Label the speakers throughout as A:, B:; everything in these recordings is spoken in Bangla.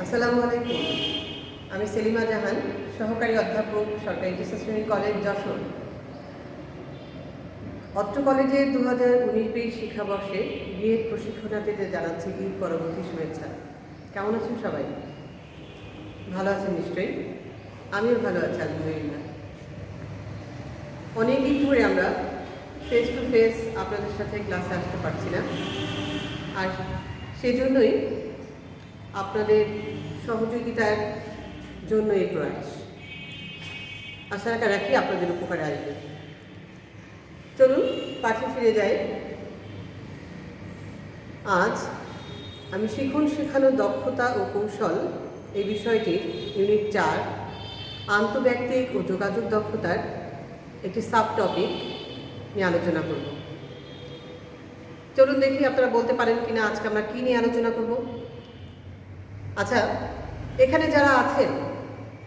A: আসসালামু আলাইকুম। আমি সেলিমা জাহান, সহকারী অধ্যাপক, সরকারি টিচার্স কলেজ, যশোর। অত্র কলেজে 2019-20 শিক্ষাবর্ষে বিএড প্রশিক্ষণার্থীদের জানাচ্ছি ঈদ পরবর্তী শুভেচ্ছা। কেমন আছেন সবাই? ভালো আছেন নিশ্চয়ই। আমিও ভালো আছি, আলহামদুলিল্লাহ। অনেক দিন ধরে আমরা ফেস টু ফেস আপনাদের সাথে ক্লাসে আসতে পারছি না, আর সেজন্যই আপনাদের সহযোগিতার জন্য এই প্রয়াস। আশা রাখি আপনাদের উপকারে আসবে। চলুন পাঠে ফিরে যাই। আজ আমি শিখন শেখানো দক্ষতা ও কৌশল এই বিষয়টির ইউনিট 4 আন্তঃব্যক্তিক ও যোগাযোগ দক্ষতার একটি সাব টপিক নিয়ে আলোচনা করব। চলুন দেখি আপনারা বলতে পারেন কিনা আজকে আমরা কী নিয়ে আলোচনা করব। আচ্ছা, এখানে যারা আছেন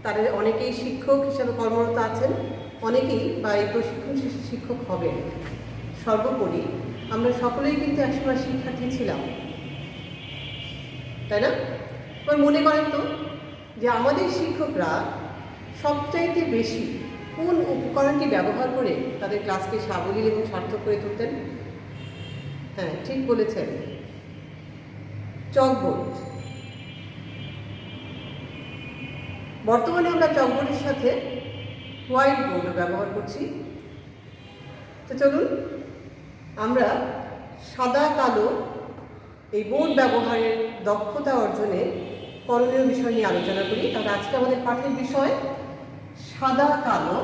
A: তাদের অনেকেই শিক্ষক হিসেবে কর্মরত আছেন, অনেকেই বা এই প্রশিক্ষণ শেষে শিক্ষক হবেন। সর্বোপরি আমরা সকলেই কিন্তু একসময় শিক্ষার্থী ছিলাম, তাই না? এবার মনে করেন তো যে আমাদের শিক্ষকরা সবচাইতে বেশি কোন উপকরণটি ব্যবহার করে তাদের ক্লাসকে সাবলীল এবং সার্থক করে তুলতেন? হ্যাঁ, ঠিক বলেছেন, চকবোর্ড। বর্তমানে আমরা চকবোর্ডের সাথে হোয়াইট বোর্ডও ব্যবহার করছি। তো চলুন আমরা সাদা কালো এই বোর্ড ব্যবহারের দক্ষতা অর্জনে করণীয় বিষয় নিয়ে আলোচনা করি। তাহলে আজকে আমাদের পাঠের বিষয় সাদা কালো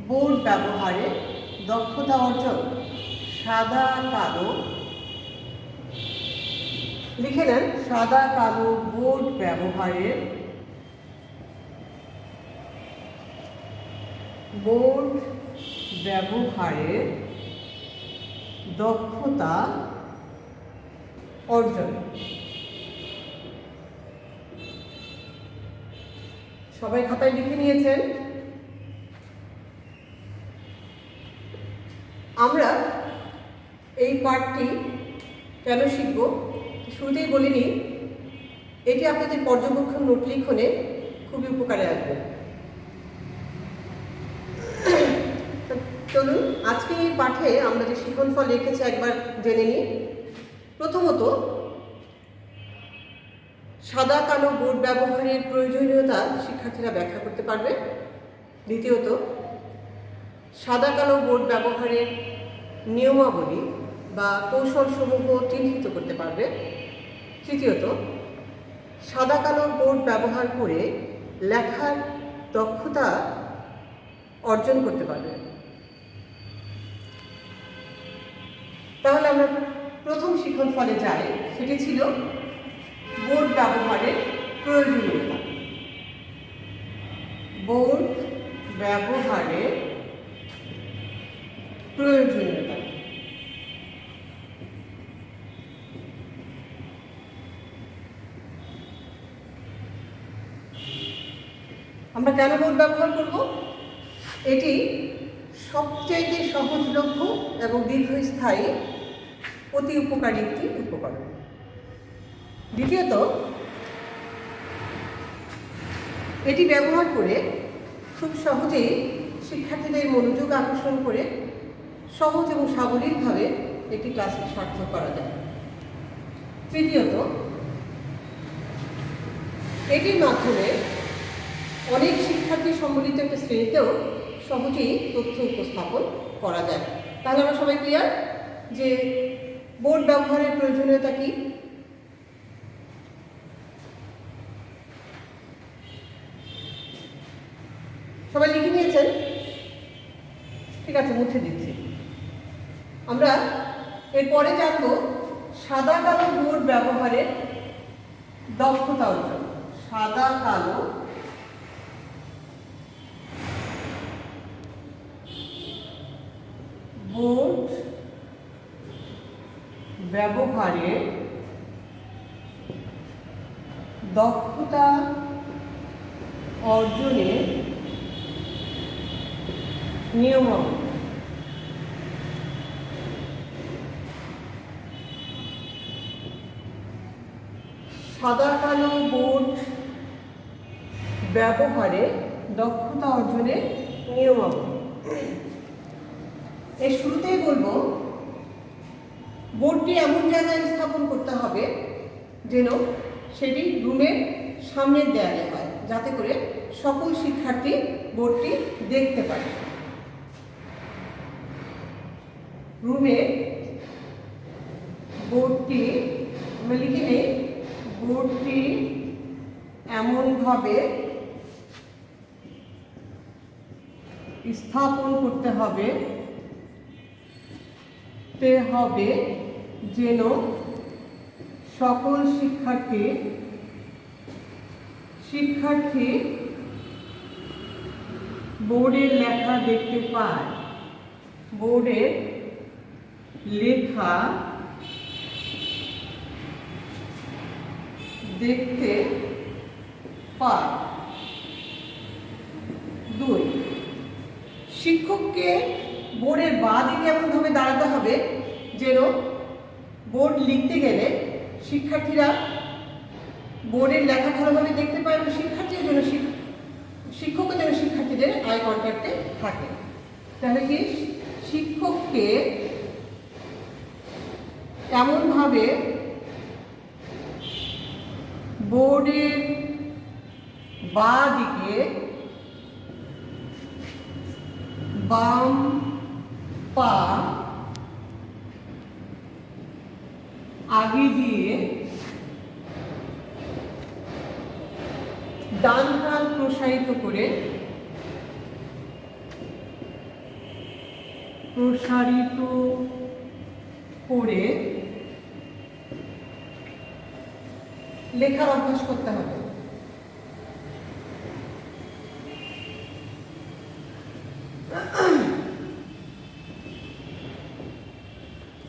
A: বোর্ড ব্যবহারের দক্ষতা অর্জন। সাদা কালো, লিখে নেন, সাদা কালো বোর্ড ব্যবহারের দক্ষতা অর্জন। সবাই খাতায় লিখে নিয়েছেন? আমরা এই পাঠটি কেন শিখব শুরুতেই বলিনি, এটি আপনাদের পর্যবেক্ষণ নোট লিখনে খুবই উপকারে আসবে। চলুন আজকে এই পাঠে আমরা যে শিখন ফল রেখেছি একবার জেনে নিই। প্রথমত, সাদা কালো বোর্ড ব্যবহারের প্রয়োজনীয়তা শিক্ষার্থীরা ব্যাখ্যা করতে পারবে। দ্বিতীয়ত, সাদা কালো বোর্ড ব্যবহারের নিয়মাবলী বা কৌশলসমূহ চিহ্নিত করতে পারবে। তৃতীয়ত, সাদা কালো বোর্ড ব্যবহার করে লেখার দক্ষতা অর্জন করতে পারবে। তাহলে আমরা প্রথম শিখন ফলে যাই, সেটি ছিল বোর্ড ব্যবহারের প্রয়োজনীয়তা। বোর্ড ব্যবহারের প্রয়োজনীয়তা। আমরা কেন বোর্ড ব্যবহার করব? এটি সবচাইতে সহজলভ্য এবং দীর্ঘস্থায়ী অতি উপকারী একটি উপকরণ। দ্বিতীয়ত, এটি ব্যবহার করে খুব সহজেই শিক্ষার্থীদের মনোযোগ আকর্ষণ করে সহজ এবং সাবলীলভাবে একটি ক্লাসকে সার্থক করা যায়। তৃতীয়ত, এটির মাধ্যমে অনেক শিক্ষার্থী সম্বলিত একটা শ্রেণীতেও সহজেই তথ্য উপস্থাপন করা যায়। তাহলে আমরা সবাই ক্লিয়ার যে বোর্ড ব্যবহারের প্রয়োজনীয়তা কি? সবাই লিখে নিয়েছেন? ঠিক আছে, মুছে দিচ্ছি। আমরা এরপরে জানব সাদা কালো বোর্ড ব্যবহারের দক্ষতা অর্জন। সাদা কালো বোর্ড ব্যবহারের দক্ষতা অর্জনের নিয়মাবলী। সাদা কালো বোর্ড ব্যবহারে দক্ষতা অর্জনের নিয়মাবলী। এর শুরুতেই বলবো, বোর্ডটি এমন জায়গায় স্থাপন করতে হবে যেন সেটি রুমের সামনের দেয়ালে হয়, যাতে করে সকল শিক্ষার্থী বোর্ডটি দেখতে পারে। রুমের বোর্ডটি আমরা লিখে নেই, বোর্ডটি এমনভাবে স্থাপন করতে হবে যেন সকল শিক্ষার্থী বোর্ডের লেখা দেখতে পায়, বোর্ডের লেখা দেখতে পায়। 2, শিক্ষককে বোর্ডের বাঁ দিকে এমনভাবে দাঁড়াতে হবে যেন বোর্ড লিখতে গেলে শিক্ষার্থীরা বোর্ডের লেখা ভালোভাবে দেখতে পায় এবং শিক্ষকও যেন শিক্ষার্থীদের আই কন্ট্যাক্টে থাকে। তাহলে কি, শিক্ষককে এমনভাবে বোর্ডের বাঁ দিকে বাম পা আগে দিয়ে ডান হাত প্রসারিত করে লেখার অভ্যাস করতে হবে।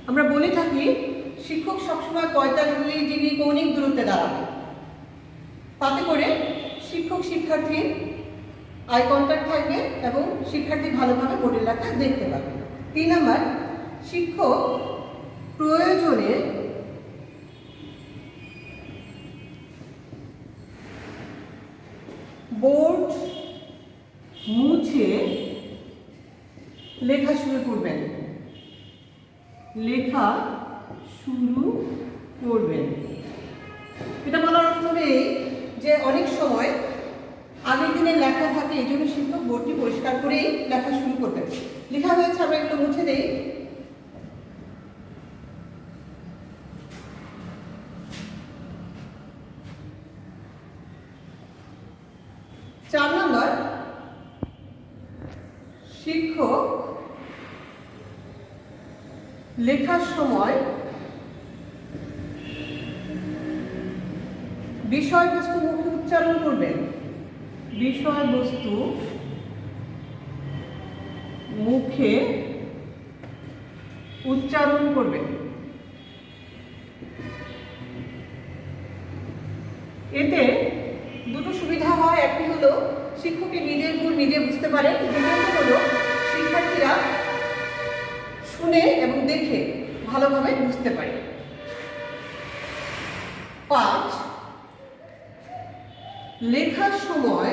A: আমরা বলে থাকি শিক্ষক সবসময় 45 ডিগ্রি কৌণিক দূরত্বে দাঁড়াবে, তাতে করে শিক্ষক শিক্ষার্থীর আই কন্ট্যাক্ট থাকবে এবং শিক্ষার্থী ভালোভাবে বোর্ডের লেখা দেখতে পাবে। 3 নাম্বার, শিক্ষক প্রয়োজনে বোর্ড মুছে লেখা শুরু করবেন। এটা বলার অর্থ নেই যে অনেক সময় আগের দিনের লেখা থাকে, এই জন্য শিক্ষক বোর্ডটি পরিষ্কার করেই লেখা শুরু করবেন। লেখা হয়েছে, আমরা এগুলো মুছে দেই। চার নম্বর, শিক্ষক লেখার সময় বিষয়বস্তু মুখে উচ্চারণ করবেন। বিষয়বস্তু মুখে উচ্চারণ করবেন। এতে দুটো সুবিধা হয়। একটি হলো শিক্ষকের নিজের ভুল নিজে বুঝতে পারে, দ্বিতীয়ত হলো শিক্ষার্থীরা শুনে এবং দেখে ভালোভাবে বুঝতে পারে। 5, লেখার সময়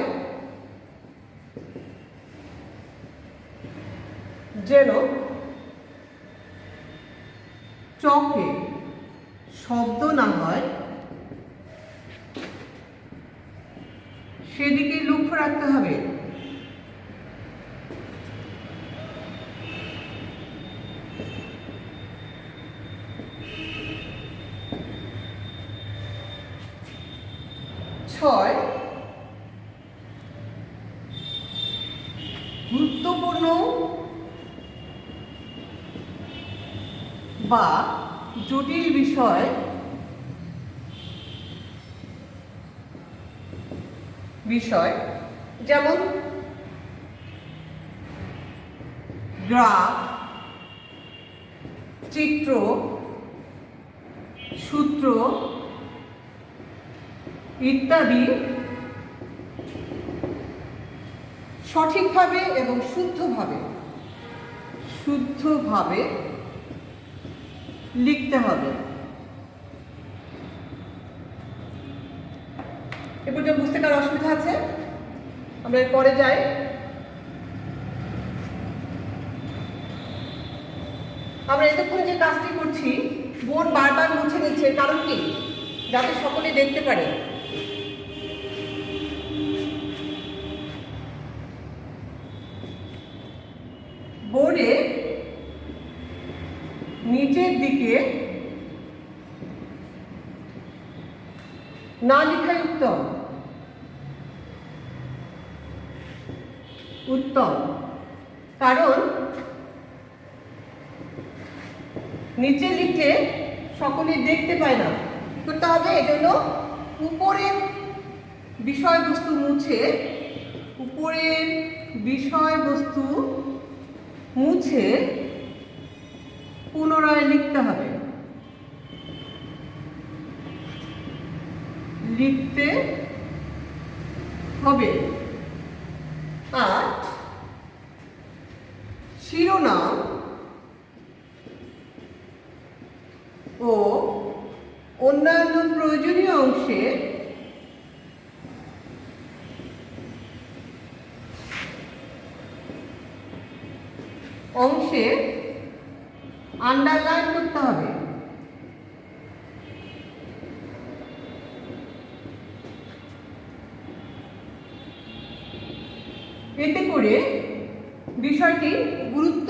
A: যেন চকে শব্দ না হয় সেদিকে লক্ষ্য রাখতে হবে। 6, গুরুত্বপূর্ণ বা জটিল বিষয় যেমন গ্রাফ, চিত্র, সূত্র ইত্যাদি সঠিকভাবে এবং শুদ্ধভাবে লিখতে হবে। এ পর্যন্ত বুঝতে কারো অসুবিধা আছে? আমরা এরপরে যাই। আমরা এতক্ষণ যে কাজটি করছি, বোর্ড বারবার মুছে নিচ্ছে, কারণ কি? যাতে সকলে দেখতে পারে। বোর্ডে নিচের দিকে না লেখাই উত্তম। উত্তম, কারণ নিচে লিখে সকলে দেখতে পায় না। কি করতে হবে? এজন্য উপরের বিষয়বস্তু মুছে, উপরের বিষয়বস্তু মুছে পুনরায় লিখতে হবে। লিখতে হবে। আর শিরোনাম ও অন্যান্য প্রয়োজনীয় অংশে আন্ডারলাইন করতে হবে। এতে করে বিষয়টি গুরুত্ব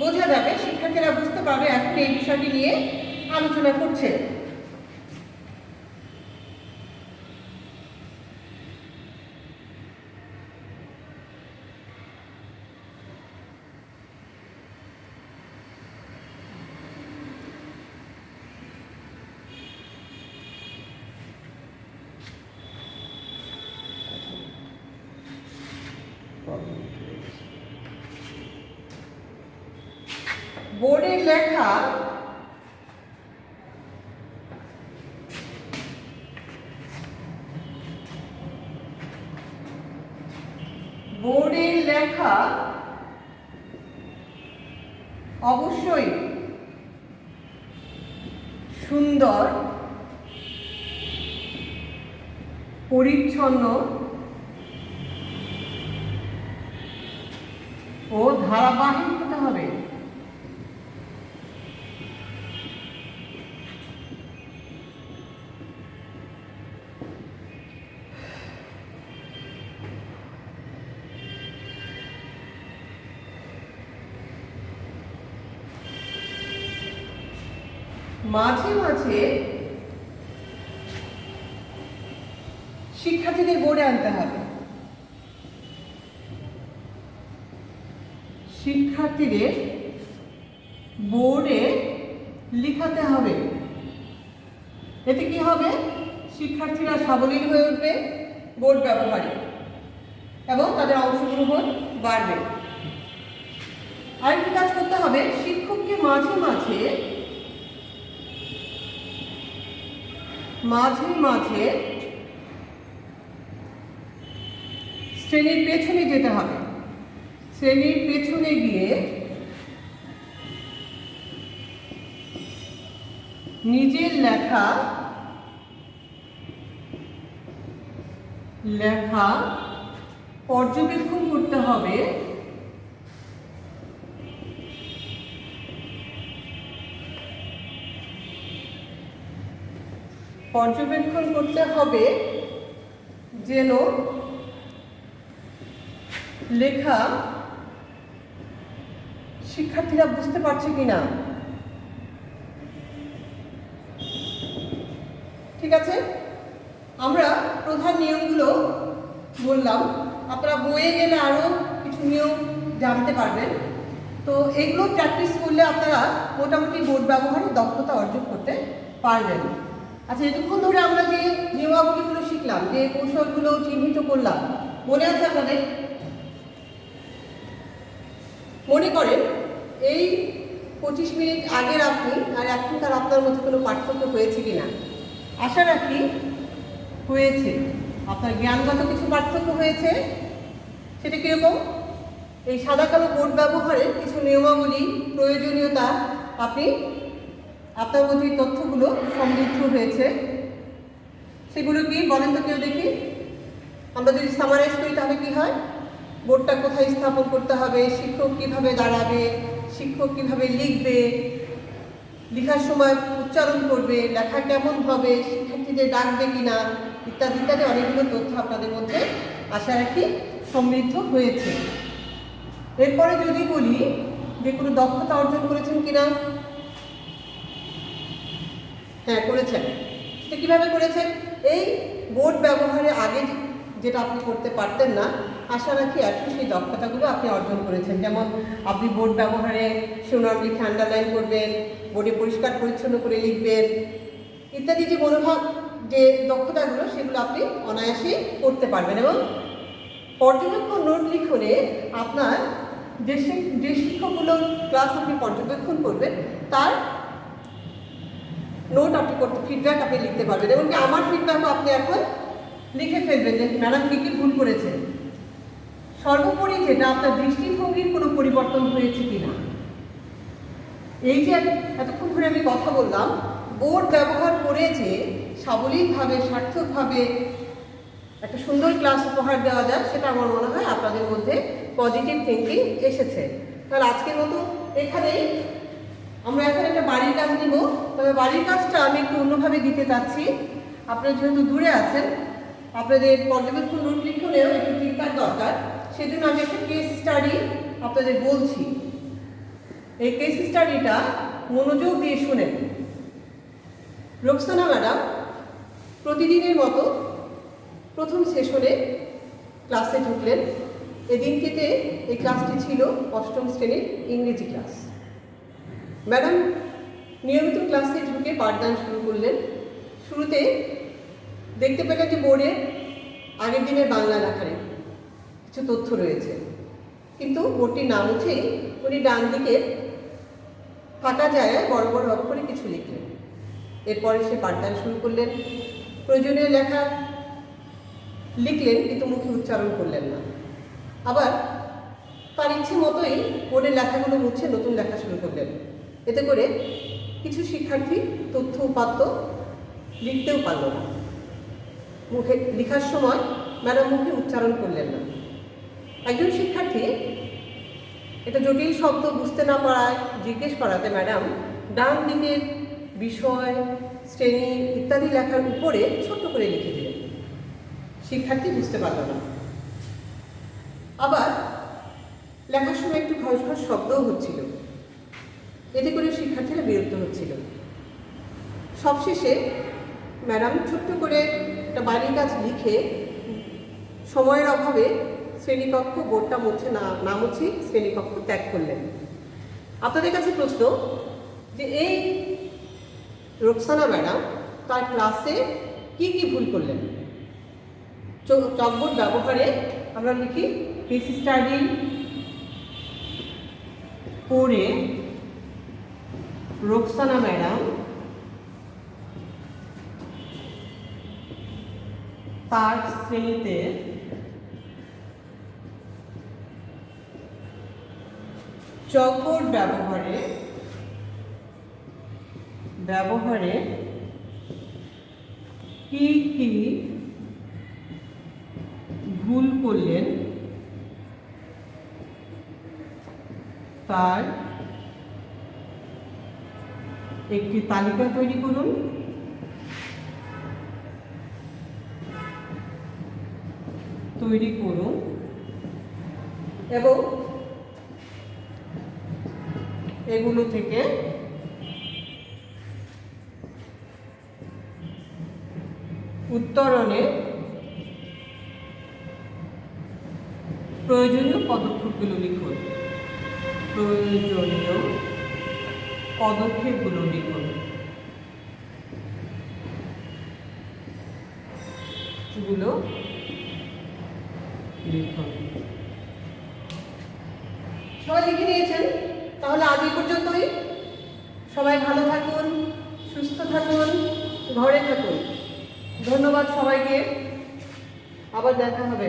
A: বোঝা যাবে, শিক্ষার্থীরা বুঝতে পারবে এখন এই বিষয়টি নিয়ে আলোচনা করছে। বোর্ডের লেখা অবশ্যই সুন্দর, পরিচ্ছন্ন ও ধারাবাহিক হতে হবে। মাঝে মাঝে শিক্ষার্থীদের বোর্ডে আনতে হবে। শিক্ষার্থীদের বোর্ডে লিখাতে হবে। এতে কি হবে? শিক্ষার্থীরা সাবলীল হয়ে উঠবে বোর্ড ব্যবহারে এবং তাদের অংশগ্রহণ বাড়বে। আরেকটি কাজ করতে হবে, শিক্ষককে মাঝে মাঝে শ্রেণীর পেছনে যেতে হবে। শ্রেণীর পেছনে গিয়ে নিজের লেখা পর্যবেক্ষণ করতে হবে। পর্যবেক্ষণ করতে হবে যেন লেখা শিক্ষার্থীরা বুঝতে পারছে কিনা। ঠিক আছে, আমরা প্রধান নিয়মগুলো বললাম, আপনারা বইয়ে গেলে আরও কিছু নিয়ম জানতে পারবেন। তো এগুলো প্র্যাকটিস করলে আপনারা মোটামুটি বোর্ড ব্যবহারে দক্ষতা অর্জন করতে পারবেন। আচ্ছা, এতক্ষণ ধরে আমরা যে নিয়মাবলীগুলো শিখলাম, যে কৌশলগুলো চিহ্নিত করলাম, মনে আছে আপনাদের? মনে করেন এই 25 মিনিট আগের আপনি আর এখনকার আপনার মধ্যে কোনো পার্থক্য হয়েছে কিনা? আশা রাখি হয়েছে। আপনার জ্ঞানগত কিছু পার্থক্য হয়েছে। সেটা কীরকম? এই সাদা কালো বোর্ড ব্যবহারের কিছু নিয়মাবলী, প্রয়োজনীয়তা, আপনি আপনার মধ্যে তথ্যগুলো সমৃদ্ধ হয়েছে। সেগুলো কি বলেন তো কেউ দেখি? আমরা যদি সামারাইজ করি তাহলে কি হয়? বোর্ডটা কোথায় স্থাপন করতে হবে, শিক্ষক কিভাবে দাঁড়াবে, শিক্ষক কিভাবে লিখবে, লেখার সময় উচ্চারণ করবে, লেখা কেমন হবে, শিক্ষার্থীদের ডাকবে কিনা, ইত্যাদি ইত্যাদি অনেকগুলো তথ্য আপনাদের মধ্যে আশা রাখি সমৃদ্ধ হয়েছে। এরপরে যদি বলি যে কোনো দক্ষতা অর্জন করেছেন কিনা? হ্যাঁ, করেছেন। সেটা কীভাবে করেছেন? এই বোর্ড ব্যবহারে আগে যেটা আপনি করতে পারতেন না, আশা রাখি এখন সেই দক্ষতাগুলো আপনি অর্জন করেছেন। যেমন আপনি বোর্ড ব্যবহারে সুনাম লিখে আন্ডারলাইন করবেন, বোর্ডে পরিষ্কার পরিচ্ছন্ন করে লিখবেন, ইত্যাদি যে মনোভাব, যে দক্ষতাগুলো, সেগুলো আপনি অনায়াসেই করতে পারবেন। এবং পর্যবেক্ষণ নোট লিখনে আপনার যে শিক্ষকগুলোর ক্লাস আপনি পর্যবেক্ষণ করবেন তার নোট আপনি করতে, ফিডব্যাক আপনি লিখতে পারবেন। এবং আমার ফিডব্যাকও আপনি এখন লিখে ফেলবেন যে ম্যাডাম কী কী ভুল করেছে। সর্বোপরি যেটা, আপনার দৃষ্টিভঙ্গির কোনো পরিবর্তন হয়েছে কিনা। এই যে এতক্ষণ ধরে আমি কথা বললাম, বোর্ড ব্যবহার করে যে সাবলীলভাবে, সার্থকভাবে একটা সুন্দর ক্লাস উপহার দেওয়া যায়, সেটা আমার মনে হয় আপনাদের মধ্যে পজিটিভ থিঙ্কিং এসেছে। তাহলে আজকের মতো এখানেই। আমরা এখন একটা বাড়ির কাজ নিব, তবে বাড়ির কাজটা আমি একটু অন্যভাবে দিতে চাচ্ছি। আপনারা যেহেতু দূরে আছেন, আপনাদের পর্যবেক্ষণ নোট লিখনেও একটু চিন্তার দরকার, সেজন্য আমি একটা কেস স্টাডি আপনাদের বলছি। এই কেস স্টাডিটা মনোযোগ দিয়ে শুনেন। রোকসানা ম্যাডাম প্রতিদিনের মতো প্রথম সেশনে ক্লাসে ঢুকলেন। এদিনটিতে এই ক্লাসটি ছিল 8ম শ্রেণীর ইংরেজি ক্লাস। ম্যাডাম নিয়মিত ক্লাসে ঢুকে পাঠদান শুরু করলেন। শুরুতে দেখতে পেলেন যে বোর্ডে আগের দিনের বাংলা লেখারে কিছু তথ্য রয়েছে, কিন্তু বোর্ডটির নাম উঠেই উনি ডান দিকে ফাঁকা জায়গায় বড় বড় অক্ষরে কিছু লিখলেন। এরপরে সে পাঠদান শুরু করলেন। প্রয়োজনীয় লেখা লিখলেন, কিন্তু মুখে উচ্চারণ করলেন না। আবার তার ইচ্ছে মতোই বোর্ডের লেখাগুলো মুছে নতুন লেখা শুরু করলেন। এতে করে কিছু শিক্ষার্থী তথ্য উপাত্ত লিখতেও পারল না। মুখে লেখার সময় ম্যাডাম মুখে উচ্চারণ করলেন না। একজন শিক্ষার্থী এটা জটিল শব্দ বুঝতে না পারায় জিজ্ঞেস করাতে ম্যাডাম ডান দিকের বিষয়, শ্রেণী ইত্যাদি লেখার উপরে ছোট্ট করে লিখে দিলেন। শিক্ষার্থী বুঝতে পারল না। আবার লেখার সময় একটু ঘস ঘস শব্দও হচ্ছিল। এতে করে শিক্ষার্থীরা বিরক্ত হচ্ছিল। সবশেষে ম্যাডাম ছোট্ট করে একটা বাড়ির কাজ লিখে সময়ের অভাবে শ্রেণীকক্ষ বোর্ডটা মুছে না মুছে শ্রেণীকক্ষ ত্যাগ করলেন। আপনাদের কাছে প্রশ্ন যে এই রোকসানা ম্যাডাম তার ক্লাসে কি কি ভুল করলেন? চকবোর্ড ব্যবহারে আমরা লিখি কেস স্টাডি করে রোকসানা ম্যাডাম তার শ্রেণীতে চকবোর্ড ব্যবহারে কি কি ভুল করলেন তার একটি তালিকা তৈরি করুন। এবং এগুলো থেকে উত্তরণে প্রয়োজনীয় পদক্ষেপগুলো লিখুন। সবাই লিখে নিয়েছেন? তাহলে আজ এই পর্যন্তই। সবাই ভালো থাকুন, সুস্থ থাকুন, ঘরে থাকুন। ধন্যবাদ সবাইকে। আবার দেখা হবে।